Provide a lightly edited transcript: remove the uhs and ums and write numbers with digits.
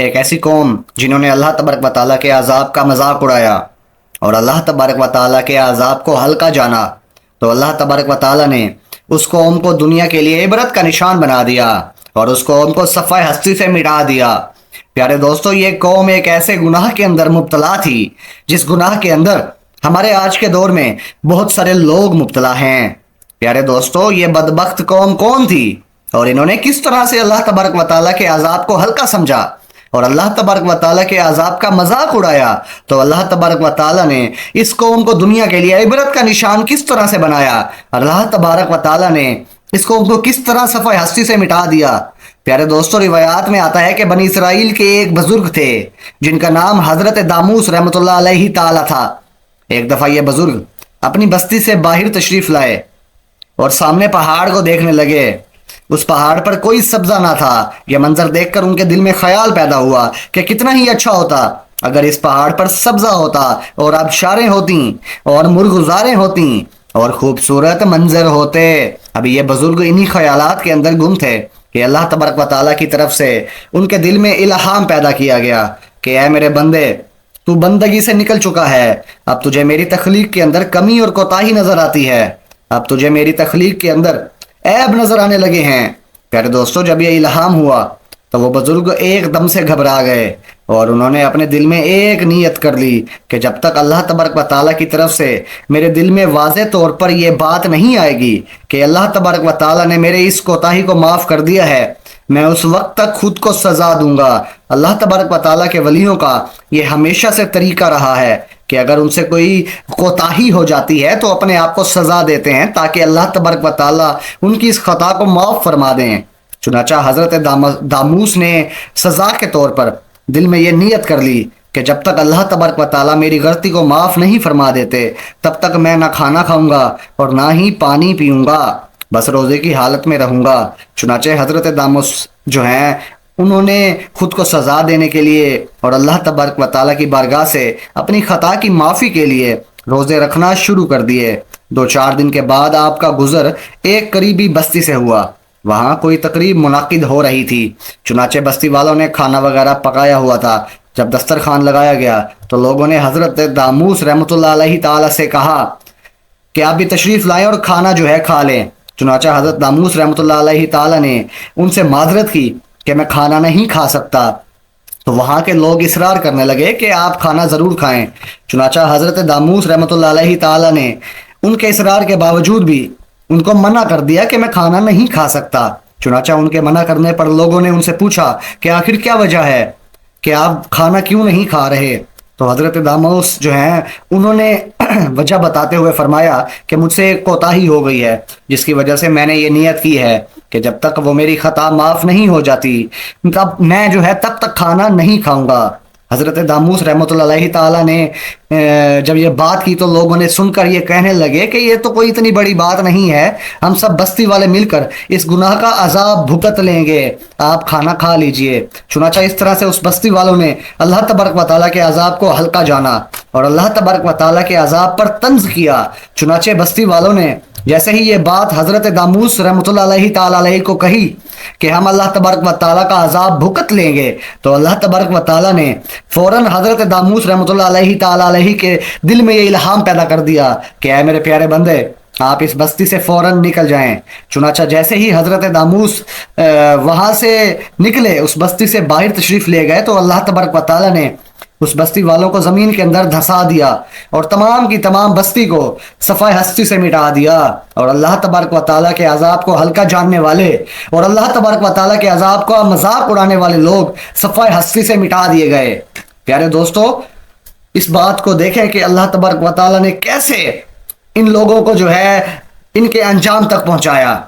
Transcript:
ایک ایسی قوم جنہوں نے اللہ تبارک و تعالیٰ کے عذاب کا مذاق اڑایا اور اللہ تبارک و تعالیٰ کے عذاب کو ہلکا جانا، تو اللہ تبارک و تعالیٰ نے اس قوم کو دنیا کے لیے عبرت کا نشان بنا دیا اور اس قوم کو صفحہ ہستی سے مٹا دیا۔ پیارے دوستو، یہ قوم ایک ایسے گناہ کے اندر مبتلا تھی جس گناہ کے اندر ہمارے آج کے دور میں بہت سارے لوگ مبتلا ہیں۔ پیارے دوستو، یہ بدبخت قوم کون تھی اور انہوں نے کس طرح سے اللہ تبارک و تعالیٰ کے عذاب کو ہلکا سمجھا اور اللہ تبارک و تعالیٰ کے عذاب کا مذاق اڑایا؟ تو اللہ تبارک و تعالیٰ نے اس قوم کو دنیا کے لیے عبرت کا نشان کس طرح سے بنایا، اللہ تبارک و تعالیٰ نے اس قوم کو کس طرح صفحہ ہستی سے مٹا دیا۔ پیارے دوستو، روایات میں آتا ہے کہ بنی اسرائیل کے ایک بزرگ تھے جن کا نام حضرت داموس رحمۃ اللہ علیہ تعالیٰ تھا۔ ایک دفعہ یہ بزرگ اپنی بستی سے باہر تشریف لائے اور سامنے پہاڑ کو دیکھنے لگے۔ اس پہاڑ پر کوئی سبزہ نہ تھا۔ یہ منظر دیکھ کر ان کے دل میں خیال پیدا ہوا کہ کتنا ہی اچھا ہوتا اگر اس پہاڑ پر سبزہ ہوتا اور آبشاریں ہوتیں اور مرغزاریں ہوتیں اور خوبصورت منظر ہوتے۔ ابھی یہ بزرگ انہی خیالات کے اندر گم تھے کہ اللہ تبارک و تعالیٰ کی طرف سے ان کے دل میں الہام پیدا کیا گیا کہ اے میرے بندے، تو بندگی سے نکل چکا ہے، اب تجھے میری تخلیق کے اندر کمی اور کوتاہی نظر آتی ہے، اب تجھے میری تخلیق کے اندر عیب نظر آنے لگے ہیں۔ پیارے دوستو، جب یہ الہام ہوا تو وہ بزرگ ایک دم سے گھبرا گئے اور انہوں نے اپنے دل میں ایک نیت کر لی کہ جب تک اللہ تبارک و تعالیٰ کی طرف سے میرے دل میں واضح طور پر یہ بات نہیں آئے گی کہ اللہ تبارک و تعالیٰ نے میرے اس کوتاہی کو معاف کر دیا ہے، میں اس وقت تک خود کو سزا دوں گا۔ اللہ تبارک و تعالیٰ کے ولیوں کا یہ ہمیشہ سے طریقہ رہا ہے کہ اگر ان سے کوئی کوتاہی ہو جاتی ہے تو اپنے آپ کو سزا دیتے ہیں تاکہ اللہ تبارک و تعالیٰ ان کی اس خطا کو معاف فرما دیں۔ چنانچہ حضرت داموس نے سزا کے طور پر دل میں یہ نیت کر لی کہ جب تک اللہ تبارک و تعالیٰ میری غلطی کو معاف نہیں فرما دیتے تب تک میں نہ کھانا کھاؤں گا اور نہ ہی پانی پیوں گا، بس روزے کی حالت میں رہوں گا۔ چنانچہ حضرت داموس جو ہیں انہوں نے خود کو سزا دینے کے لیے اور اللہ تبارک و تعالیٰ کی بارگاہ سے اپنی خطا کی معافی کے لیے روزے رکھنا شروع کر دیے۔ 2-4 دن کے بعد آپ کا گزر ایک قریبی بستی سے ہوا۔ وہاں کوئی تقریب منعقد ہو رہی تھی، چنانچہ بستی والوں نے کھانا وغیرہ پکایا ہوا تھا۔ جب دسترخوان لگایا گیا تو لوگوں نے حضرت داموس رحمۃ اللہ علیہ تعالیٰ سے کہا کہ آپ بھی تشریف لائیں اور کھانا جو ہے کھا لیں۔ چنانچہ حضرت داموس رحمۃ اللہ علیہ تعالیٰ نے ان سے معذرت کی کہ میں کھانا نہیں کھا سکتا، تو وہاں کے لوگ اصرار کرنے لگے کہ آپ کھانا ضرور کھائیں۔ چنانچہ حضرت داموس رحمۃ اللہ علیہ تعالیٰ نے ان کے اصرار کے باوجود بھی ان کو منع کر دیا کہ میں کھانا نہیں کھا سکتا۔ چنانچہ ان کے منع کرنے پر لوگوں نے ان سے پوچھا کہ آخر کیا وجہ ہے کہ آپ کھانا کیوں نہیں کھا رہے؟ تو حضرت داموس جو ہیں انہوں نے وجہ بتاتے ہوئے فرمایا کہ مجھ سے ایک کوتاہی ہو گئی ہے جس کی وجہ سے میں نے یہ نیت کی ہے کہ جب تک وہ میری خطا معاف نہیں ہو جاتی تب میں جو ہے تب تک کھانا نہیں کھاؤں گا۔ حضرت داموس رحمۃ اللہ علیہ تعالیٰ نے جب یہ بات کی تو لوگوں نے سن کر یہ کہنے لگے کہ یہ تو کوئی اتنی بڑی بات نہیں ہے، ہم سب بستی والے مل کر اس گناہ کا عذاب بھگت لیں گے، آپ کھانا کھا لیجئے۔ چنانچہ اس طرح سے اس بستی والوں نے اللہ تبارک و تعالیٰ کے عذاب کو ہلکا جانا اور اللہ تبارک و تعالیٰ کے عذاب پر طنز کیا۔ چنانچہ بستی والوں نے جیسے ہی یہ بات حضرت داموس رحمۃ اللہ علیہ تعالیٰ علیہ کو کہی کہ ہم اللہ تبارک و تعالیٰ کا عذاب بھگت لیں گے، تو اللہ تبارک و تعالیٰ نے فوراً حضرت داموس رحمۃ اللہ علیہ تعالیٰ علیہ کے دل میں یہ الہام پیدا کر دیا کہ اے میرے پیارے بندے، آپ اس بستی سے فوراً نکل جائیں۔ چنانچہ جیسے ہی حضرت داموس وہاں سے نکلے، اس بستی سے باہر تشریف لے گئے، تو اللہ تبارک و تعالیٰ نے اس بستی والوں کو زمین کے اندر دھسا دیا اور تمام کی تمام بستی کو صفحہ ہستی سے مٹا دیا، اور اللہ تبارک و تعالیٰ کے عذاب کو ہلکا جاننے والے اور اللہ تبارک و تعالیٰ کے عذاب کو مذاق اڑانے والے لوگ صفحہ ہستی سے مٹا دیے گئے۔ پیارے دوستو، اس بات کو دیکھیں کہ اللہ تبارک و تعالیٰ نے کیسے ان لوگوں کو جو ہے ان کے انجام تک پہنچایا۔